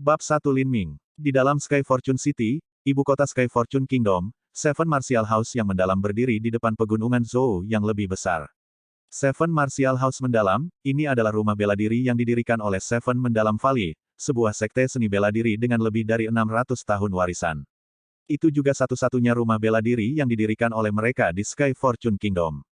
Bab 1 Lin Ming. Di dalam Sky Fortune City, ibu kota Sky Fortune Kingdom, Seven Martial House yang mendalam berdiri di depan pegunungan Zhou yang lebih besar. Seven Martial House mendalam, ini adalah rumah bela diri yang didirikan oleh Seven Mendalam Valley, sebuah sekte seni bela diri dengan lebih dari 600 tahun warisan. Itu juga satu-satunya rumah bela diri yang didirikan oleh mereka di Sky Fortune Kingdom.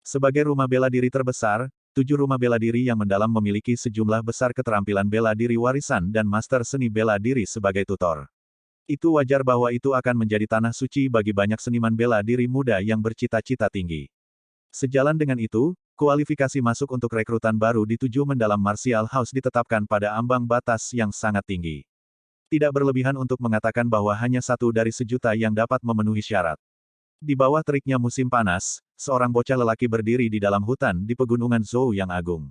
Sebagai rumah bela diri terbesar, 7 rumah bela diri yang mendalam memiliki sejumlah besar keterampilan bela diri warisan dan master seni bela diri sebagai tutor. Itu wajar bahwa itu akan menjadi tanah suci bagi banyak seniman bela diri muda yang bercita-cita tinggi. Sejalan dengan itu, kualifikasi masuk untuk rekrutan baru di 7 mendalam Martial House ditetapkan pada ambang batas yang sangat tinggi. Tidak berlebihan untuk mengatakan bahwa hanya 1 dari sejuta yang dapat memenuhi syarat. Di bawah teriknya musim panas, seorang bocah lelaki berdiri di dalam hutan di pegunungan Zhou yang agung.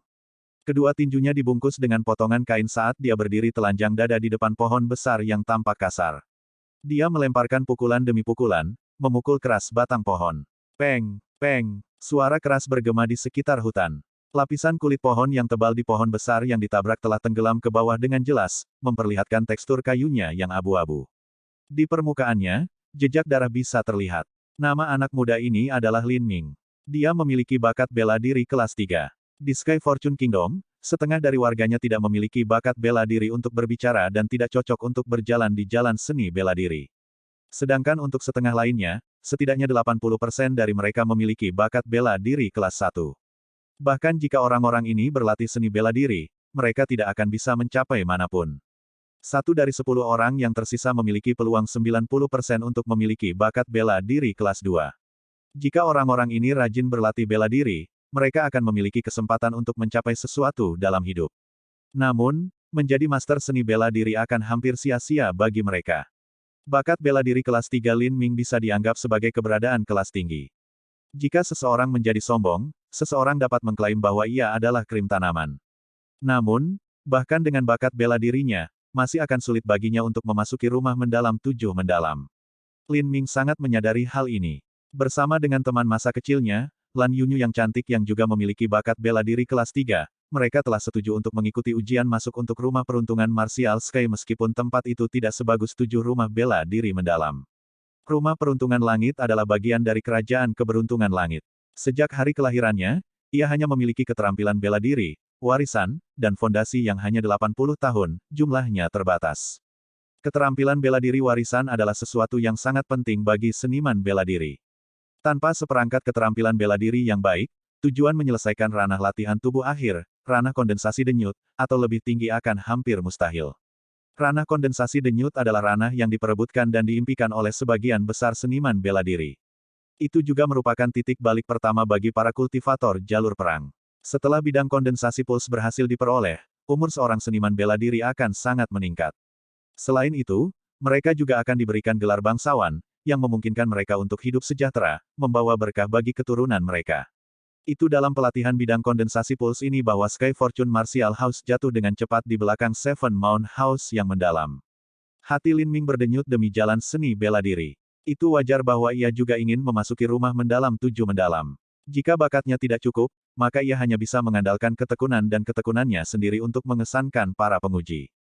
Kedua tinjunya dibungkus dengan potongan kain saat dia berdiri telanjang dada di depan pohon besar yang tampak kasar. Dia melemparkan pukulan demi pukulan, memukul keras batang pohon. Peng, peng, suara keras bergema di sekitar hutan. Lapisan kulit pohon yang tebal di pohon besar yang ditabrak telah tenggelam ke bawah dengan jelas, memperlihatkan tekstur kayunya yang abu-abu. Di permukaannya, jejak darah bisa terlihat. Nama anak muda ini adalah Lin Ming. Dia memiliki bakat bela diri kelas 3. Di Sky Fortune Kingdom, setengah dari warganya tidak memiliki bakat bela diri untuk berbicara dan tidak cocok untuk berjalan di jalan seni bela diri. Sedangkan untuk setengah lainnya, setidaknya 80% dari mereka memiliki bakat bela diri kelas 1. Bahkan jika orang-orang ini berlatih seni bela diri, mereka tidak akan bisa mencapai manapun. 1 dari 10 orang yang tersisa memiliki peluang 90% untuk memiliki bakat bela diri kelas 2. Jika orang-orang ini rajin berlatih bela diri, mereka akan memiliki kesempatan untuk mencapai sesuatu dalam hidup. Namun, menjadi master seni bela diri akan hampir sia-sia bagi mereka. Bakat bela diri kelas 3 Lin Ming bisa dianggap sebagai keberadaan kelas tinggi. Jika seseorang menjadi sombong, seseorang dapat mengklaim bahwa ia adalah krim tanaman. Namun, bahkan dengan bakat bela dirinya, masih akan sulit baginya untuk memasuki rumah mendalam 7 mendalam. Lin Ming sangat menyadari hal ini. Bersama dengan teman masa kecilnya, Lan Yunyu yang cantik yang juga memiliki bakat bela diri kelas 3, mereka telah setuju untuk mengikuti ujian masuk untuk rumah peruntungan Martial Sky meskipun tempat itu tidak sebagus 7 rumah bela diri mendalam. Rumah peruntungan langit adalah bagian dari kerajaan keberuntungan langit. Sejak hari kelahirannya, ia hanya memiliki keterampilan bela diri, warisan, dan fondasi yang hanya 80 tahun, jumlahnya terbatas. Keterampilan bela diri warisan adalah sesuatu yang sangat penting bagi seniman bela diri. Tanpa seperangkat keterampilan bela diri yang baik, tujuan menyelesaikan ranah latihan tubuh akhir, ranah kondensasi denyut, atau lebih tinggi akan hampir mustahil. Ranah kondensasi denyut adalah ranah yang diperebutkan dan diimpikan oleh sebagian besar seniman bela diri. Itu juga merupakan titik balik pertama bagi para kultivator jalur perang. Setelah bidang kondensasi puls berhasil diperoleh, umur seorang seniman bela diri akan sangat meningkat. Selain itu, mereka juga akan diberikan gelar bangsawan, yang memungkinkan mereka untuk hidup sejahtera, membawa berkah bagi keturunan mereka. Itu dalam pelatihan bidang kondensasi puls ini bahwa Sky Fortune Martial House jatuh dengan cepat di belakang Seven Mount House yang mendalam. Hati Lin Ming berdenyut demi jalan seni bela diri. Itu wajar bahwa ia juga ingin memasuki rumah mendalam 7 mendalam. Jika bakatnya tidak cukup, maka ia hanya bisa mengandalkan ketekunan dan ketekunannya sendiri untuk mengesankan para penguji.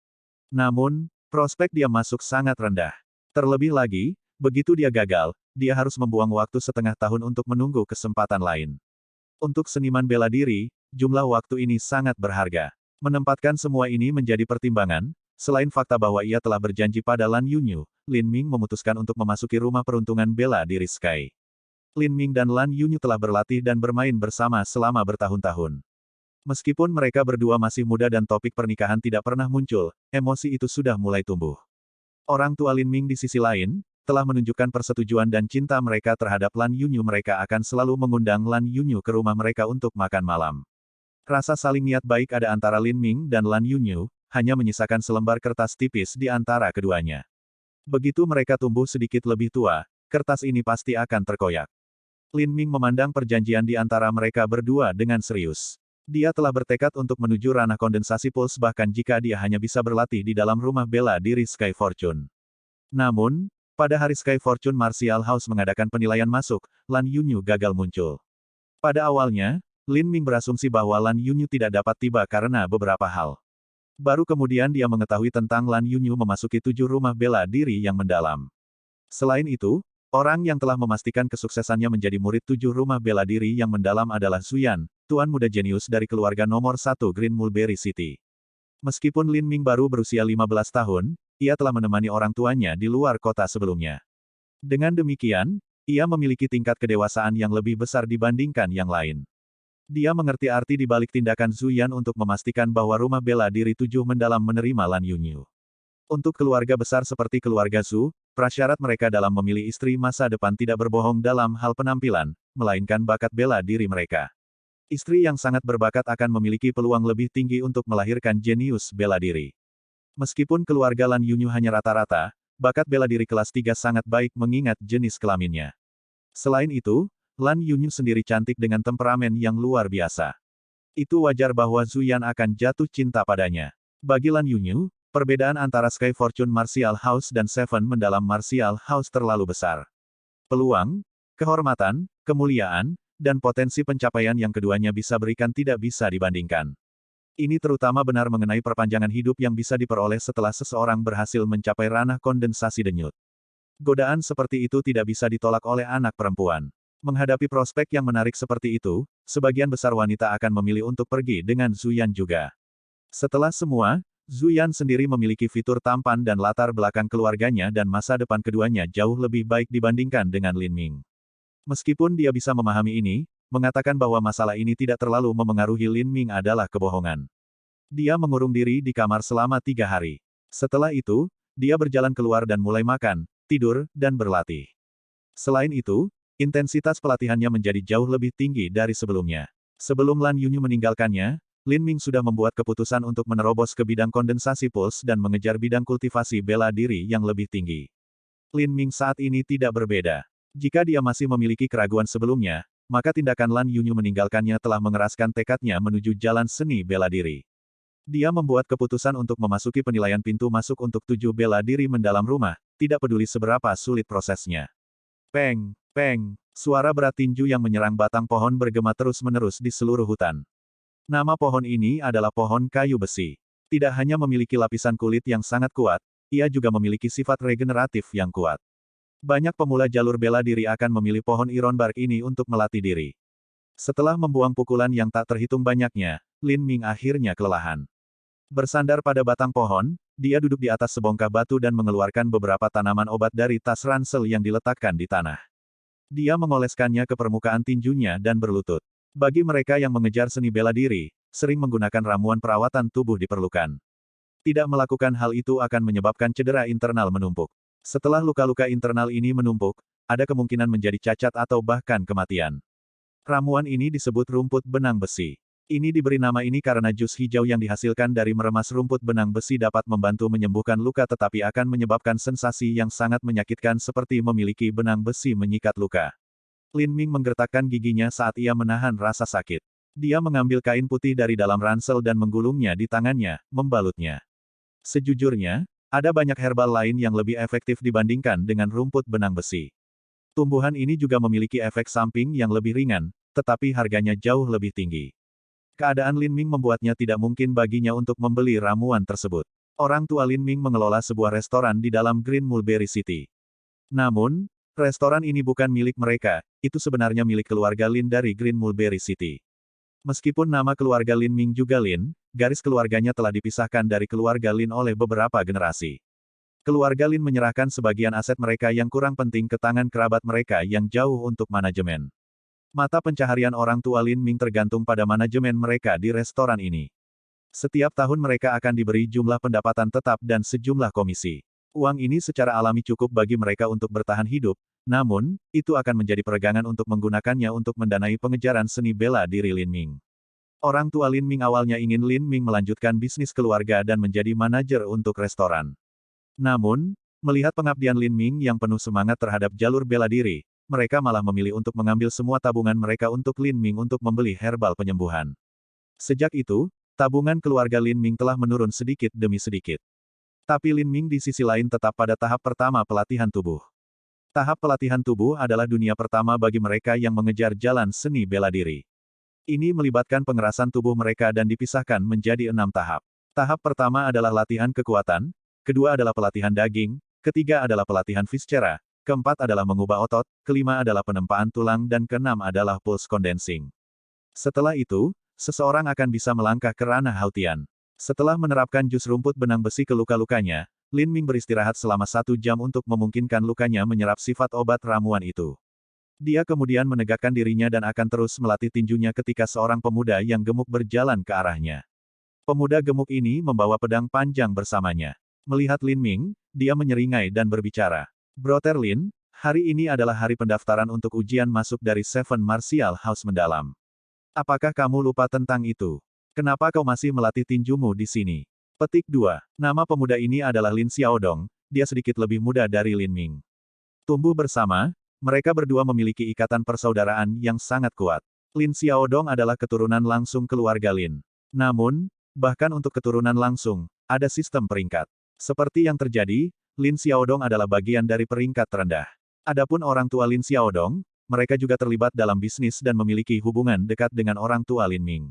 Namun, prospek dia masuk sangat rendah. Terlebih lagi, begitu dia gagal, dia harus membuang waktu setengah tahun untuk menunggu kesempatan lain. Untuk seniman bela diri, jumlah waktu ini sangat berharga. Menempatkan semua ini menjadi pertimbangan, selain fakta bahwa ia telah berjanji pada Lan Yunyu, Lin Ming memutuskan untuk memasuki rumah peruntungan bela diri Sky. Lin Ming dan Lan Yunyu telah berlatih dan bermain bersama selama bertahun-tahun. Meskipun mereka berdua masih muda dan topik pernikahan tidak pernah muncul, emosi itu sudah mulai tumbuh. Orang tua Lin Ming di sisi lain, telah menunjukkan persetujuan dan cinta mereka terhadap Lan Yunyu. Mereka akan selalu mengundang Lan Yunyu ke rumah mereka untuk makan malam. Rasa saling niat baik ada antara Lin Ming dan Lan Yunyu, hanya menyisakan selembar kertas tipis di antara keduanya. Begitu mereka tumbuh sedikit lebih tua, kertas ini pasti akan terkoyak. Lin Ming memandang perjanjian di antara mereka berdua dengan serius. Dia telah bertekad untuk menuju ranah kondensasi puls bahkan jika dia hanya bisa berlatih di dalam rumah bela diri Sky Fortune. Namun, pada hari Sky Fortune Martial House mengadakan penilaian masuk, Lan Yunyu gagal muncul. Pada awalnya, Lin Ming berasumsi bahwa Lan Yunyu tidak dapat tiba karena beberapa hal. Baru kemudian dia mengetahui tentang Lan Yunyu memasuki 7 rumah bela diri yang mendalam. Selain itu, orang yang telah memastikan kesuksesannya menjadi murid 7 rumah bela diri yang mendalam adalah Zuyan, tuan muda jenius dari keluarga nomor 1 Green Mulberry City. Meskipun Lin Ming baru berusia 15 tahun, ia telah menemani orang tuanya di luar kota sebelumnya. Dengan demikian, ia memiliki tingkat kedewasaan yang lebih besar dibandingkan yang lain. Dia mengerti arti di balik tindakan Zuyan untuk memastikan bahwa rumah bela diri 7 mendalam menerima Lan Yunyu. Untuk keluarga besar seperti keluarga Zhu, prasyarat mereka dalam memilih istri masa depan tidak berbohong dalam hal penampilan, melainkan bakat bela diri mereka. Istri yang sangat berbakat akan memiliki peluang lebih tinggi untuk melahirkan jenius bela diri. Meskipun keluarga Lan Yunyu hanya rata-rata, bakat bela diri kelas 3 sangat baik mengingat jenis kelaminnya. Selain itu, Lan Yunyu sendiri cantik dengan temperamen yang luar biasa. Itu wajar bahwa Zuyan akan jatuh cinta padanya. Bagi Lan Yunyu, perbedaan antara Sky Fortune Martial House dan Seven mendalam Martial House terlalu besar. Peluang, kehormatan, kemuliaan, dan potensi pencapaian yang keduanya bisa berikan tidak bisa dibandingkan. Ini terutama benar mengenai perpanjangan hidup yang bisa diperoleh setelah seseorang berhasil mencapai ranah kondensasi denyut. Godaan seperti itu tidak bisa ditolak oleh anak perempuan. Menghadapi prospek yang menarik seperti itu, sebagian besar wanita akan memilih untuk pergi dengan Zuyan juga. Setelah semua, Zuyan sendiri memiliki fitur tampan dan latar belakang keluarganya dan masa depan keduanya jauh lebih baik dibandingkan dengan Lin Ming. Meskipun dia bisa memahami ini, mengatakan bahwa masalah ini tidak terlalu memengaruhi Lin Ming adalah kebohongan. Dia mengurung diri di kamar selama 3 hari. Setelah itu, dia berjalan keluar dan mulai makan, tidur, dan berlatih. Selain itu, intensitas pelatihannya menjadi jauh lebih tinggi dari sebelumnya. Sebelum Lan Yunyu meninggalkannya, Lin Ming sudah membuat keputusan untuk menerobos ke bidang kondensasi puls dan mengejar bidang kultivasi bela diri yang lebih tinggi. Lin Ming saat ini tidak berbeda. Jika dia masih memiliki keraguan sebelumnya, maka tindakan Lan Yunyu meninggalkannya telah mengeraskan tekadnya menuju jalan seni bela diri. Dia membuat keputusan untuk memasuki penilaian pintu masuk untuk 7 bela diri mendalam rumah, tidak peduli seberapa sulit prosesnya. Peng! Peng! Suara berat tinju yang menyerang batang pohon bergema terus-menerus di seluruh hutan. Nama pohon ini adalah pohon kayu besi. Tidak hanya memiliki lapisan kulit yang sangat kuat, ia juga memiliki sifat regeneratif yang kuat. Banyak pemula jalur bela diri akan memilih pohon iron bark ini untuk melatih diri. Setelah membuang pukulan yang tak terhitung banyaknya, Lin Ming akhirnya kelelahan. Bersandar pada batang pohon, dia duduk di atas sebongkah batu dan mengeluarkan beberapa tanaman obat dari tas ransel yang diletakkan di tanah. Dia mengoleskannya ke permukaan tinjunya dan berlutut. Bagi mereka yang mengejar seni bela diri, sering menggunakan ramuan perawatan tubuh diperlukan. Tidak melakukan hal itu akan menyebabkan cedera internal menumpuk. Setelah luka-luka internal ini menumpuk, ada kemungkinan menjadi cacat atau bahkan kematian. Ramuan ini disebut rumput benang besi. Ini diberi nama ini karena jus hijau yang dihasilkan dari meremas rumput benang besi dapat membantu menyembuhkan luka tetapi akan menyebabkan sensasi yang sangat menyakitkan seperti memiliki benang besi menyikat luka. Lin Ming menggertakkan giginya saat ia menahan rasa sakit. Dia mengambil kain putih dari dalam ransel dan menggulungnya di tangannya, membalutnya. Sejujurnya, ada banyak herbal lain yang lebih efektif dibandingkan dengan rumput benang besi. Tumbuhan ini juga memiliki efek samping yang lebih ringan, tetapi harganya jauh lebih tinggi. Keadaan Lin Ming membuatnya tidak mungkin baginya untuk membeli ramuan tersebut. Orang tua Lin Ming mengelola sebuah restoran di dalam Green Mulberry City. Namun, restoran ini bukan milik mereka, itu sebenarnya milik keluarga Lin dari Green Mulberry City. Meskipun nama keluarga Lin Ming juga Lin, garis keluarganya telah dipisahkan dari keluarga Lin oleh beberapa generasi. Keluarga Lin menyerahkan sebagian aset mereka yang kurang penting ke tangan kerabat mereka yang jauh untuk manajemen. Mata pencaharian orang tua Lin Ming tergantung pada manajemen mereka di restoran ini. Setiap tahun mereka akan diberi jumlah pendapatan tetap dan sejumlah komisi. Uang ini secara alami cukup bagi mereka untuk bertahan hidup, namun, itu akan menjadi peregangan untuk menggunakannya untuk mendanai pengejaran seni bela diri Lin Ming. Orang tua Lin Ming awalnya ingin Lin Ming melanjutkan bisnis keluarga dan menjadi manajer untuk restoran. Namun, melihat pengabdian Lin Ming yang penuh semangat terhadap jalur bela diri, mereka malah memilih untuk mengambil semua tabungan mereka untuk Lin Ming untuk membeli herbal penyembuhan. Sejak itu, tabungan keluarga Lin Ming telah menurun sedikit demi sedikit. Tapi Lin Ming di sisi lain tetap pada tahap pertama pelatihan tubuh. Tahap pelatihan tubuh adalah dunia pertama bagi mereka yang mengejar jalan seni bela diri. Ini melibatkan pengerasan tubuh mereka dan dipisahkan menjadi 6 tahap. Tahap pertama adalah latihan kekuatan, kedua adalah pelatihan daging, ketiga adalah pelatihan viscera, keempat adalah mengubah otot, kelima adalah penempaan tulang dan keenam adalah pulse condensing. Setelah itu, seseorang akan bisa melangkah ke ranah Hautian. Setelah menerapkan jus rumput benang besi ke luka-lukanya, Lin Ming beristirahat selama 1 jam untuk memungkinkan lukanya menyerap sifat obat ramuan itu. Dia kemudian menegakkan dirinya dan akan terus melatih tinjunya ketika seorang pemuda yang gemuk berjalan ke arahnya. Pemuda gemuk ini membawa pedang panjang bersamanya. Melihat Lin Ming, dia menyeringai dan berbicara. Brother Lin, hari ini adalah hari pendaftaran untuk ujian masuk dari Seven Martial House mendalam. Apakah kamu lupa tentang itu? Kenapa kau masih melatih tinjumu di sini? Petik 2. Nama pemuda ini adalah Lin Xiaodong, dia sedikit lebih muda dari Lin Ming. Tumbuh bersama, mereka berdua memiliki ikatan persaudaraan yang sangat kuat. Lin Xiaodong adalah keturunan langsung keluarga Lin. Namun, bahkan untuk keturunan langsung, ada sistem peringkat. Seperti yang terjadi, Lin Xiaodong adalah bagian dari peringkat terendah. Adapun orang tua Lin Xiaodong, mereka juga terlibat dalam bisnis dan memiliki hubungan dekat dengan orang tua Lin Ming.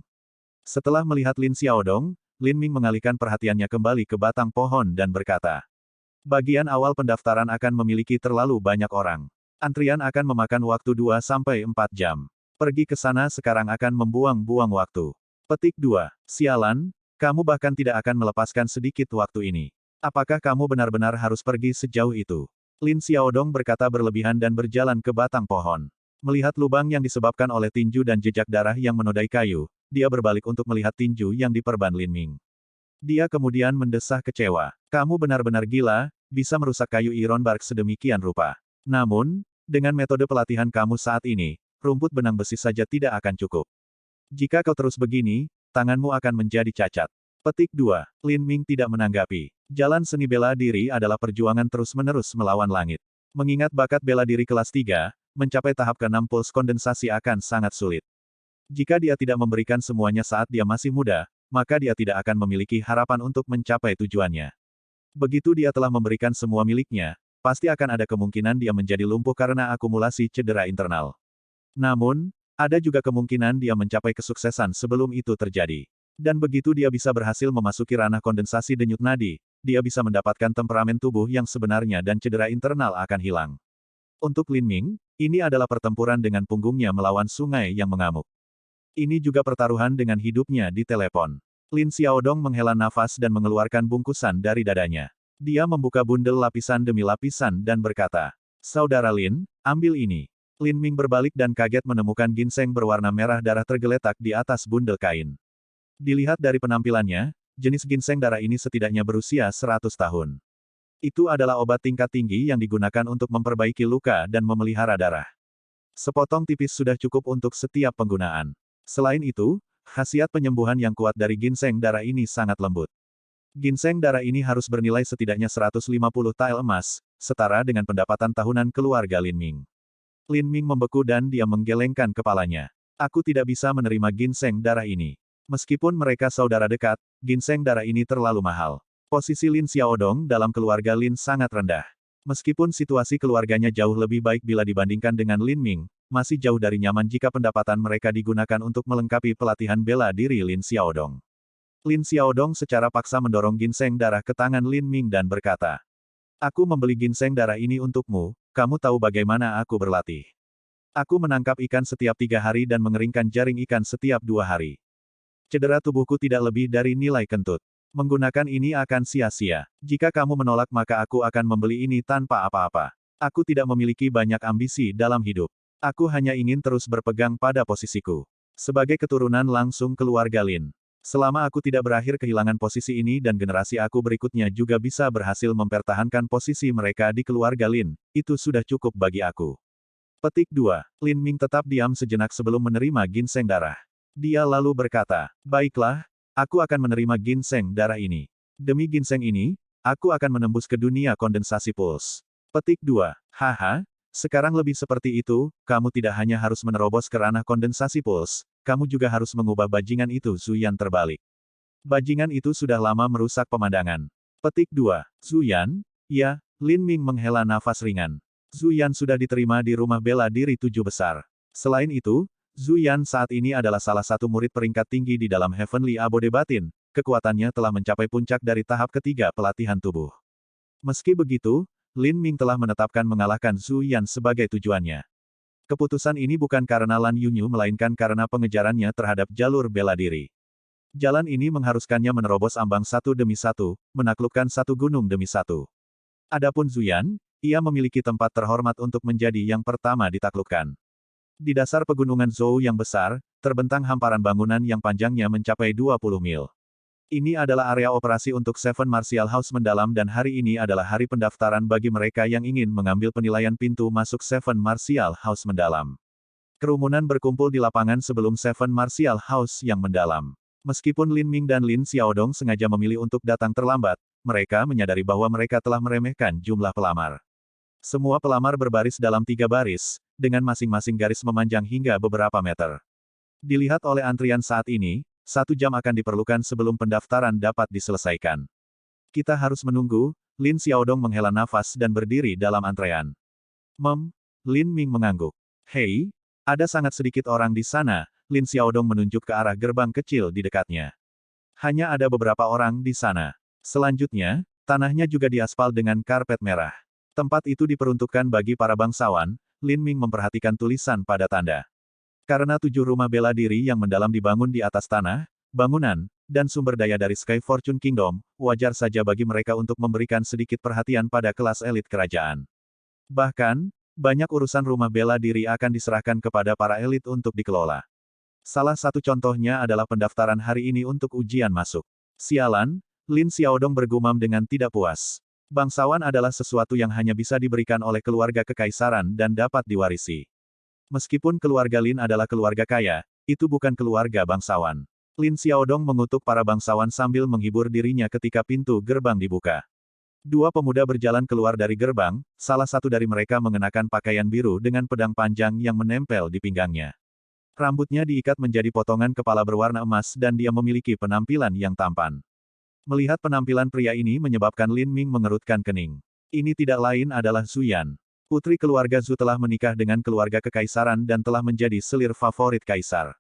Setelah melihat Lin Xiaodong, Lin Ming mengalihkan perhatiannya kembali ke batang pohon dan berkata, bagian awal pendaftaran akan memiliki terlalu banyak orang. Antrian akan memakan waktu 2-4 jam. Pergi ke sana sekarang akan membuang-buang waktu. Petik 2. Sialan, kamu bahkan tidak akan melepaskan sedikit waktu ini. Apakah kamu benar-benar harus pergi sejauh itu? Lin Xiaodong berkata berlebihan dan berjalan ke batang pohon. Melihat lubang yang disebabkan oleh tinju dan jejak darah yang menodai kayu, dia berbalik untuk melihat tinju yang diperban Lin Ming. Dia kemudian mendesah kecewa. Kamu benar-benar gila, bisa merusak kayu iron bark sedemikian rupa. Namun, dengan metode pelatihan kamu saat ini, rumput benang besi saja tidak akan cukup. Jika kau terus begini, tanganmu akan menjadi cacat. Petik 2. Lin Ming tidak menanggapi. Jalan seni bela diri adalah perjuangan terus-menerus melawan langit. Mengingat bakat bela diri kelas 3, mencapai tahap ke-6 pulse kondensasi akan sangat sulit. Jika dia tidak memberikan semuanya saat dia masih muda, maka dia tidak akan memiliki harapan untuk mencapai tujuannya. Begitu dia telah memberikan semua miliknya, pasti akan ada kemungkinan dia menjadi lumpuh karena akumulasi cedera internal. Namun, ada juga kemungkinan dia mencapai kesuksesan sebelum itu terjadi. Dan begitu dia bisa berhasil memasuki ranah kondensasi denyut nadi, dia bisa mendapatkan temperamen tubuh yang sebenarnya dan cedera internal akan hilang. Untuk Lin Ming, ini adalah pertempuran dengan punggungnya melawan sungai yang mengamuk. Ini juga pertaruhan dengan hidupnya di telepon. Lin Xiaodong menghela nafas dan mengeluarkan bungkusan dari dadanya. Dia membuka bundel lapisan demi lapisan dan berkata, Saudara Lin, ambil ini. Lin Ming berbalik dan kaget menemukan ginseng berwarna merah darah tergeletak di atas bundel kain. Dilihat dari penampilannya, jenis ginseng darah ini setidaknya berusia 100 tahun. Itu adalah obat tingkat tinggi yang digunakan untuk memperbaiki luka dan memelihara darah. Sepotong tipis sudah cukup untuk setiap penggunaan. Selain itu, khasiat penyembuhan yang kuat dari ginseng darah ini sangat lembut. Ginseng darah ini harus bernilai setidaknya 150 tael emas, setara dengan pendapatan tahunan keluarga Lin Ming. Lin Ming membeku dan dia menggelengkan kepalanya. Aku tidak bisa menerima ginseng darah ini. Meskipun mereka saudara dekat, ginseng darah ini terlalu mahal. Posisi Lin Xiaodong dalam keluarga Lin sangat rendah. Meskipun situasi keluarganya jauh lebih baik bila dibandingkan dengan Lin Ming, masih jauh dari nyaman jika pendapatan mereka digunakan untuk melengkapi pelatihan bela diri Lin Xiaodong. Lin Xiaodong secara paksa mendorong ginseng darah ke tangan Lin Ming dan berkata, Aku membeli ginseng darah ini untukmu, kamu tahu bagaimana aku berlatih. Aku menangkap ikan setiap 3 hari dan mengeringkan jaring ikan setiap 2 hari. Cedera tubuhku tidak lebih dari nilai kentut. Menggunakan ini akan sia-sia. Jika kamu menolak maka aku akan membeli ini tanpa apa-apa. Aku tidak memiliki banyak ambisi dalam hidup. Aku hanya ingin terus berpegang pada posisiku. Sebagai keturunan langsung keluarga Lin. Selama aku tidak berakhir kehilangan posisi ini dan generasi aku berikutnya juga bisa berhasil mempertahankan posisi mereka di keluarga Lin, itu sudah cukup bagi aku. Petik 2. Lin Ming tetap diam sejenak sebelum menerima ginseng darah. Dia lalu berkata, baiklah, aku akan menerima ginseng darah ini. Demi ginseng ini, aku akan menembus ke dunia kondensasi puls. Petik 2. Haha, sekarang lebih seperti itu, kamu tidak hanya harus menerobos ke ranah kondensasi puls, kamu juga harus mengubah bajingan itu Zuyan terbalik. Bajingan itu sudah lama merusak pemandangan. Petik 2. Zuyan? Ya, Lin Ming menghela nafas ringan. Zuyan sudah diterima di rumah bela diri 7 besar. Selain itu, Zuyan saat ini adalah salah satu murid peringkat tinggi di dalam Heavenly Abode Batin, kekuatannya telah mencapai puncak dari tahap ketiga pelatihan tubuh. Meski begitu, Lin Ming telah menetapkan mengalahkan Zhu Yan sebagai tujuannya. Keputusan ini bukan karena Lan Yunyu melainkan karena pengejarannya terhadap jalur bela diri. Jalan ini mengharuskannya menerobos ambang satu demi satu, menaklukkan satu gunung demi satu. Adapun Zhu Yan, ia memiliki tempat terhormat untuk menjadi yang pertama ditaklukkan. Di dasar pegunungan Zhou yang besar, terbentang hamparan bangunan yang panjangnya mencapai 20 mil. Ini adalah area operasi untuk Seven Martial House mendalam dan hari ini adalah hari pendaftaran bagi mereka yang ingin mengambil penilaian pintu masuk Seven Martial House mendalam. Kerumunan berkumpul di lapangan sebelum Seven Martial House yang mendalam. Meskipun Lin Ming dan Lin Xiaodong sengaja memilih untuk datang terlambat, mereka menyadari bahwa mereka telah meremehkan jumlah pelamar. Semua pelamar berbaris dalam 3 baris, dengan masing-masing garis memanjang hingga beberapa meter. Dilihat oleh antrian saat ini, 1 jam akan diperlukan sebelum pendaftaran dapat diselesaikan. Kita harus menunggu. Lin Xiaodong menghela nafas dan berdiri dalam antrean. Lin Ming mengangguk. Hei, ada sangat sedikit orang di sana. Lin Xiaodong menunjuk ke arah gerbang kecil di dekatnya. Hanya ada beberapa orang di sana. Selanjutnya, tanahnya juga diaspal dengan karpet merah. Tempat itu diperuntukkan bagi para bangsawan. Lin Ming memperhatikan tulisan pada tanda. Karena 7 rumah bela diri yang mendalam dibangun di atas tanah, bangunan, dan sumber daya dari Sky Fortune Kingdom, wajar saja bagi mereka untuk memberikan sedikit perhatian pada kelas elit kerajaan. Bahkan, banyak urusan rumah bela diri akan diserahkan kepada para elit untuk dikelola. Salah satu contohnya adalah pendaftaran hari ini untuk ujian masuk. Sialan, Lin Xiaodong bergumam dengan tidak puas. Bangsawan adalah sesuatu yang hanya bisa diberikan oleh keluarga kekaisaran dan dapat diwarisi. Meskipun keluarga Lin adalah keluarga kaya, itu bukan keluarga bangsawan. Lin Xiaodong mengutuk para bangsawan sambil menghibur dirinya ketika pintu gerbang dibuka. 2 pemuda berjalan keluar dari gerbang, salah satu dari mereka mengenakan pakaian biru dengan pedang panjang yang menempel di pinggangnya. Rambutnya diikat menjadi potongan kepala berwarna emas dan dia memiliki penampilan yang tampan. Melihat penampilan pria ini menyebabkan Lin Ming mengerutkan kening. Ini tidak lain adalah Zhu Yan. Putri keluarga Zhu telah menikah dengan keluarga kekaisaran dan telah menjadi selir favorit kaisar.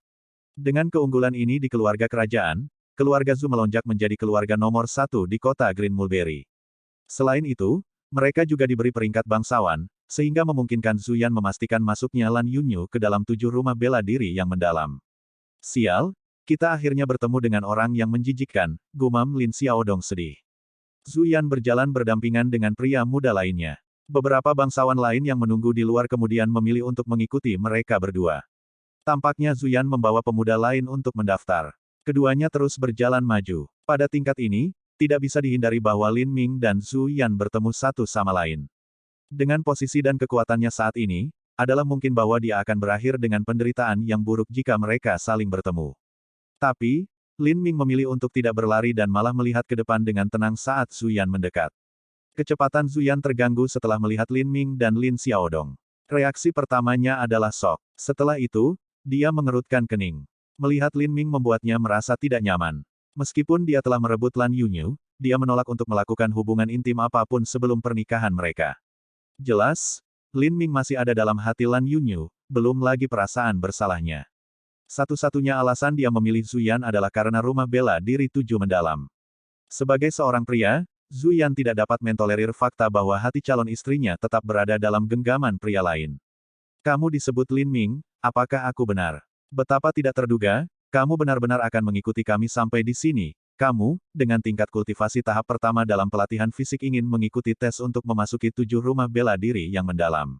Dengan keunggulan ini di keluarga kerajaan, keluarga Zhu melonjak menjadi keluarga nomor 1 di kota Green Mulberry. Selain itu, mereka juga diberi peringkat bangsawan, sehingga memungkinkan Zhu Yan memastikan masuknya Lan Yunyu ke dalam 7 rumah bela diri yang mendalam. Sial, kita akhirnya bertemu dengan orang yang menjijikkan, gumam Lin Xiaodong sedih. Zhu Yan berjalan berdampingan dengan pria muda lainnya. Beberapa bangsawan lain yang menunggu di luar kemudian memilih untuk mengikuti mereka berdua. Tampaknya Zhu Yan membawa pemuda lain untuk mendaftar. Keduanya terus berjalan maju. Pada tingkat ini, tidak bisa dihindari bahwa Lin Ming dan Zhu Yan bertemu satu sama lain. Dengan posisi dan kekuatannya saat ini, adalah mungkin bahwa dia akan berakhir dengan penderitaan yang buruk jika mereka saling bertemu. Tapi, Lin Ming memilih untuk tidak berlari dan malah melihat ke depan dengan tenang saat Zhu Yan mendekat. Kecepatan Zhu Yan terganggu setelah melihat Lin Ming dan Lin Xiaodong. Reaksi pertamanya adalah shock. Setelah itu, dia mengerutkan kening. Melihat Lin Ming membuatnya merasa tidak nyaman. Meskipun dia telah merebut Lan Yunyu, dia menolak untuk melakukan hubungan intim apapun sebelum pernikahan mereka. Jelas, Lin Ming masih ada dalam hati Lan Yunyu, belum lagi perasaan bersalahnya. Satu-satunya alasan dia memilih Zhu Yan adalah karena rumah bela diri 7 mendalam. Sebagai seorang pria, Zhu Yan tidak dapat mentolerir fakta bahwa hati calon istrinya tetap berada dalam genggaman pria lain. Kamu disebut Lin Ming, apakah aku benar? Betapa tidak terduga, kamu benar-benar akan mengikuti kami sampai di sini. Kamu, dengan tingkat kultivasi tahap pertama dalam pelatihan fisik ingin mengikuti tes untuk memasuki 7 rumah bela diri yang mendalam.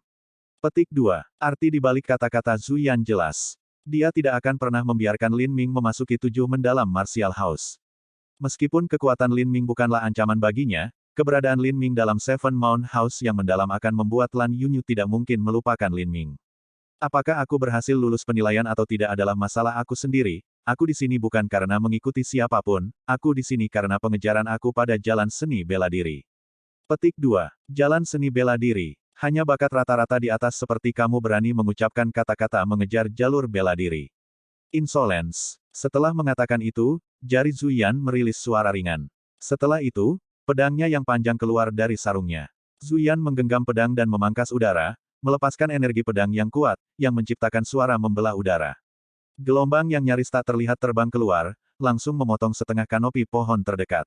Petik 2. Arti dibalik kata-kata Zhu Yan jelas. Dia tidak akan pernah membiarkan Lin Ming memasuki 7 mendalam Martial House. Meskipun kekuatan Lin Ming bukanlah ancaman baginya, keberadaan Lin Ming dalam Seven Mount House yang mendalam akan membuat Lan Yunyu tidak mungkin melupakan Lin Ming. Apakah aku berhasil lulus penilaian atau tidak adalah masalah aku sendiri. Aku di sini bukan karena mengikuti siapapun, aku di sini karena pengejaran aku pada jalan seni bela diri. Petik 2. Jalan seni bela diri. Hanya bakat rata-rata di atas seperti kamu berani mengucapkan kata-kata mengejar jalur bela diri. Insolence. Setelah mengatakan itu, jari Zhu Yan merilis suara ringan. Setelah itu, pedangnya yang panjang keluar dari sarungnya. Zhu Yan menggenggam pedang dan memangkas udara, melepaskan energi pedang yang kuat, yang menciptakan suara membelah udara. Gelombang yang nyaris tak terlihat terbang keluar, langsung memotong setengah kanopi pohon terdekat.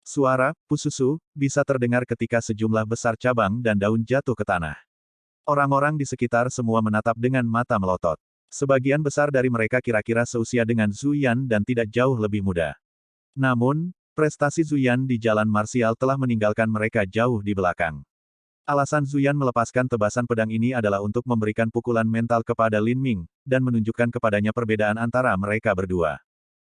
Suara "pususu" bisa terdengar ketika sejumlah besar cabang dan daun jatuh ke tanah. Orang-orang di sekitar semua menatap dengan mata melotot. Sebagian besar dari mereka kira-kira seusia dengan Zhu Yan dan tidak jauh lebih muda. Namun, prestasi Zhu Yan di jalan marsial telah meninggalkan mereka jauh di belakang. Alasan Zhu Yan melepaskan tebasan pedang ini adalah untuk memberikan pukulan mental kepada Lin Ming, dan menunjukkan kepadanya perbedaan antara mereka berdua.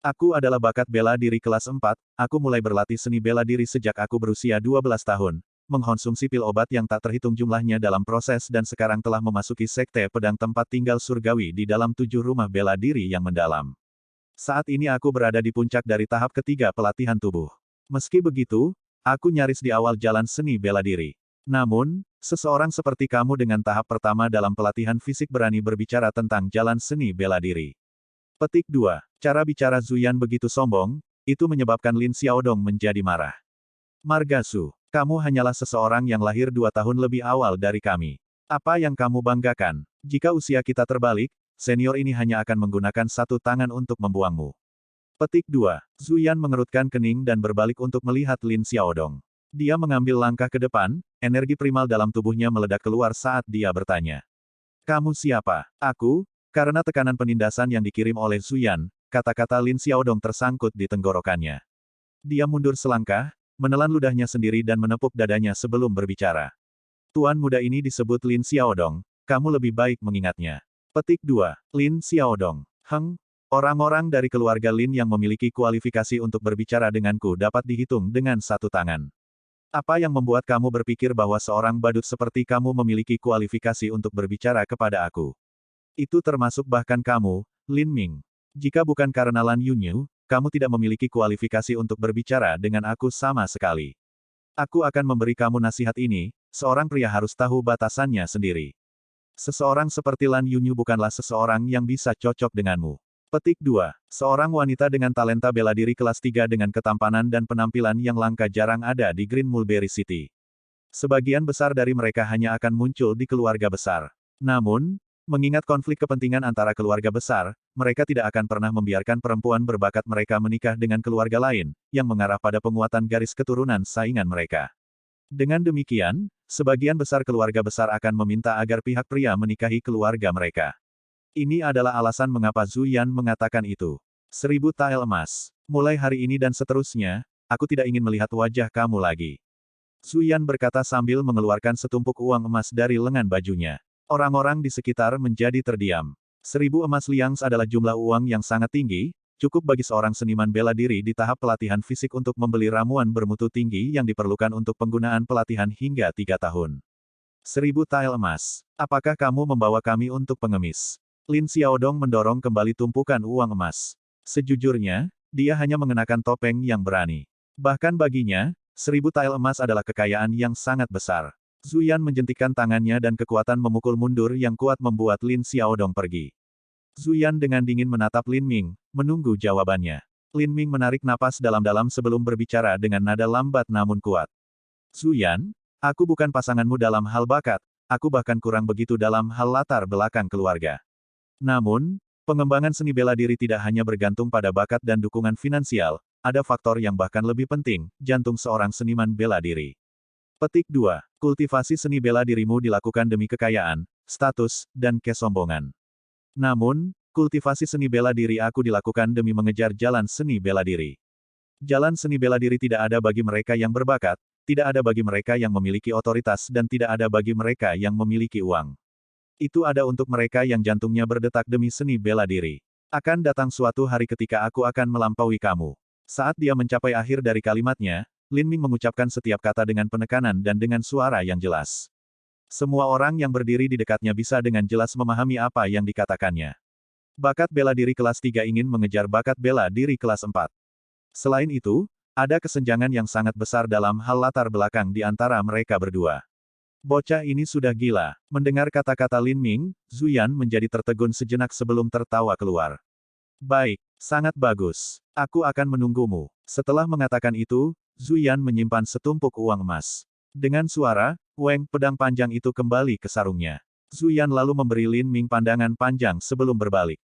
Aku adalah bakat bela diri kelas 4, aku mulai berlatih seni bela diri sejak aku berusia 12 tahun, mengkonsumsi pil obat yang tak terhitung jumlahnya dalam proses dan sekarang telah memasuki sekte pedang tempat tinggal surgawi di dalam 7 rumah bela diri yang mendalam. Saat ini aku berada di puncak dari tahap ketiga pelatihan tubuh. Meski begitu, aku nyaris di awal jalan seni bela diri. Namun, seseorang seperti kamu dengan tahap pertama dalam pelatihan fisik berani berbicara tentang jalan seni bela diri. Petik 2. Cara bicara Zhu Yan begitu sombong, itu menyebabkan Lin Xiaodong menjadi marah. Margasu, kamu hanyalah seseorang yang lahir 2 tahun lebih awal dari kami. Apa yang kamu banggakan? Jika usia kita terbalik, senior ini hanya akan menggunakan satu tangan untuk membuangmu. Petik 2. Zhu Yan mengerutkan kening dan berbalik untuk melihat Lin Xiaodong. Dia mengambil langkah ke depan, energi primal dalam tubuhnya meledak keluar saat dia bertanya. Kamu siapa? Aku? Karena tekanan penindasan yang dikirim oleh Zhu Yan, kata-kata Lin Xiaodong tersangkut di tenggorokannya. Dia mundur selangkah, menelan ludahnya sendiri dan menepuk dadanya sebelum berbicara. Tuan muda ini disebut Lin Xiaodong, kamu lebih baik mengingatnya. Petik 2. Lin Xiaodong. Orang-orang dari keluarga Lin yang memiliki kualifikasi untuk berbicara denganku dapat dihitung dengan satu tangan. Apa yang membuat kamu berpikir bahwa seorang badut seperti kamu memiliki kualifikasi untuk berbicara kepada aku? Itu termasuk bahkan kamu, Lin Ming. Jika bukan karena Lan Yunyu, kamu tidak memiliki kualifikasi untuk berbicara dengan aku sama sekali. Aku akan memberi kamu nasihat ini, seorang pria harus tahu batasannya sendiri. Seseorang seperti Lan Yunyu bukanlah seseorang yang bisa cocok denganmu. Petik 2. Seorang wanita dengan talenta bela diri kelas 3 dengan ketampanan dan penampilan yang langka jarang ada di Green Mulberry City. Sebagian besar dari mereka hanya akan muncul di keluarga besar. Namun, mengingat konflik kepentingan antara keluarga besar, mereka tidak akan pernah membiarkan perempuan berbakat mereka menikah dengan keluarga lain, yang mengarah pada penguatan garis keturunan saingan mereka. Dengan demikian, sebagian besar keluarga besar akan meminta agar pihak pria menikahi keluarga mereka. Ini adalah alasan mengapa Zhu Yan mengatakan itu. 1000 tael emas. Mulai hari ini dan seterusnya, aku tidak ingin melihat wajah kamu lagi. Zhu Yan berkata sambil mengeluarkan setumpuk uang emas dari lengan bajunya. Orang-orang di sekitar menjadi terdiam. 1000 emas liangs adalah jumlah uang yang sangat tinggi, cukup bagi seorang seniman bela diri di tahap pelatihan fisik untuk membeli ramuan bermutu tinggi yang diperlukan untuk penggunaan pelatihan hingga 3 tahun. 1000 tael emas. Apakah kamu membawa kami untuk pengemis? Lin Xiaodong mendorong kembali tumpukan uang emas. Sejujurnya, dia hanya mengenakan topeng yang berani. Bahkan baginya, 1000 tael emas adalah kekayaan yang sangat besar. Zhu Yan menjentikkan tangannya dan kekuatan memukul mundur yang kuat membuat Lin Xiaodong pergi. Zhu Yan dengan dingin menatap Lin Ming, menunggu jawabannya. Lin Ming menarik napas dalam-dalam sebelum berbicara dengan nada lambat namun kuat. Zhu Yan, aku bukan pasanganmu dalam hal bakat, aku bahkan kurang begitu dalam hal latar belakang keluarga. Namun, pengembangan seni bela diri tidak hanya bergantung pada bakat dan dukungan finansial, ada faktor yang bahkan lebih penting, jantung seorang seniman bela diri. Petik 2. Kultivasi seni bela dirimu dilakukan demi kekayaan, status, dan kesombongan. Namun, kultivasi seni bela diri aku dilakukan demi mengejar jalan seni bela diri. Jalan seni bela diri tidak ada bagi mereka yang berbakat, tidak ada bagi mereka yang memiliki otoritas dan tidak ada bagi mereka yang memiliki uang. Itu ada untuk mereka yang jantungnya berdetak demi seni bela diri. Akan datang suatu hari ketika aku akan melampaui kamu. Saat dia mencapai akhir dari kalimatnya, Lin Ming mengucapkan setiap kata dengan penekanan dan dengan suara yang jelas. Semua orang yang berdiri di dekatnya bisa dengan jelas memahami apa yang dikatakannya. Bakat bela diri kelas 3 ingin mengejar bakat bela diri kelas 4. Selain itu, ada kesenjangan yang sangat besar dalam hal latar belakang di antara mereka berdua. Bocah ini sudah gila. Mendengar kata-kata Lin Ming, Zhu Yan menjadi tertegun sejenak sebelum tertawa keluar. Baik, sangat bagus. Aku akan menunggumu. Setelah mengatakan itu, Zhu Yan menyimpan setumpuk uang emas. Dengan suara, Weng, pedang panjang itu kembali ke sarungnya. Zhu Yan lalu memberi Lin Ming pandangan panjang sebelum berbalik.